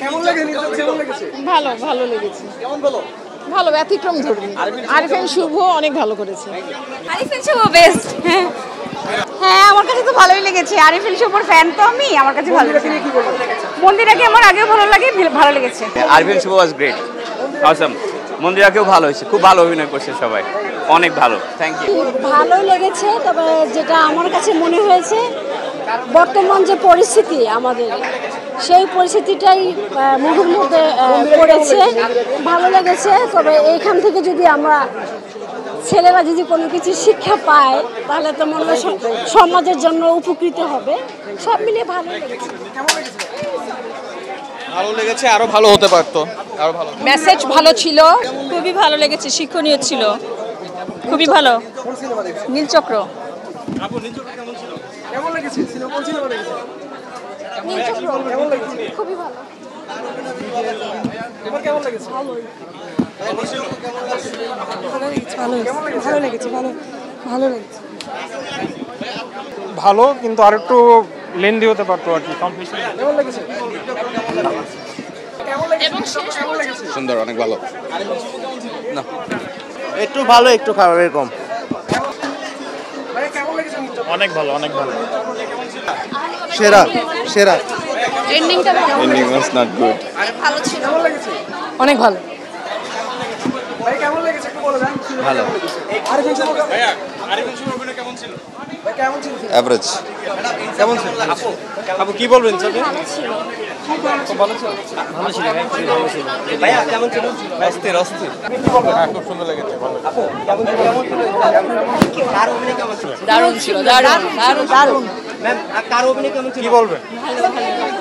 কেমন লেগেছে? ভালো ভালো লেগেছে। কেমন বলো? ভালো, ব্যতিক্রম ধর্মী। আরিফিন শুভ অনেক ভালো করেছে। আরিফিন শুভ বেস্ট। হ্যাঁ আমার কাছে তো ভালোই লেগেছে। আরিফিন শুভর ফ্যান তো আমি, আমার কাছে ভালো লেগেছে। মন্দিরাকে আমার আগেও ভালো লাগে, ভালো লেগেছে। Arifin Shuvo was great, awesome. মন্দিরাকেও ভালো হয়েছে, খুব ভালো অভিনয় করছে সবাই, অনেক ভালো। Thank you. ভালোই লেগেছে, তবে যেটা আমার কাছে মনে হয়েছে বর্তমান যে পরিস্থিতি আমাদের, সেই পরিস্থিতিটাই মুভির মধ্যে পড়েছে। ভালো লেগেছে, তবে এইখান থেকে যদি আমরা ছেলেরা যদি কোনো কিছু শিক্ষা পায় তাহলে তো মনে হয় সমাজের জন্য উপকৃত হবে। সব মিলিয়ে ভালো লেগেছে। ভালো লেগেছে, আরো ভালো হতে পারতো, আরো ভালো। মেসেজ ভালো ছিল, খুবই ভালো লেগেছে, শিক্ষণীয় ছিল, খুবই ভালো। নীলচক্র। আপু নীলচক্র কেমন ছিল? কেমন লেগেছে? সিনেমা কোন সিনেমা লেগেছে? কেমন লেগেছে? খুবই ভালো। তোমার কেমন লেগেছে? ভালো লেগেছে। ভালো, কিন্তু আরেকটু লেন্দি হতে পারতো আর কি, কমপ্লিশন। কেমন লেগেছে? কেমন লেগেছে? সুন্দর, অনেক ভালো। না, একটু ভালো একটু খারাপ এরকম। ভাই কেমন লেগেছে নীলচক্র? অনেক ভালো, অনেক ভালো। সেরা সেরা। এন্ডিংটা এন্ডিং ওয়াজ নট গুড। ভালো ছিল। কেমন লেগেছে? অনেক ভালো। ভাই কেমন লেগেছে একটু বলে দেন। ভালো। আরিফিন শুভ ভাইয়া, আরিফিন শুভ অভিনয় কেমন ছিল? ভাই কেমন ছিল? এভারেজ। কেমন ছিল? আপু কি বলবেন স্যার? খুব ভালো ছিল। ভালো ছিল, ভাইয়া কেমন ছিল? অস্থির অস্থির। হ্যাঁ, খুব সুন্দর লেগেছে। আপু কেমন ছিল? কার অভিনয় কেমন ছিল? দারুণ ছিল, দারুণ দারুণ দারুণ। ম্যাম কার অভিনয় কেমন ছিল? কি বলবেন? ভালো ভালো।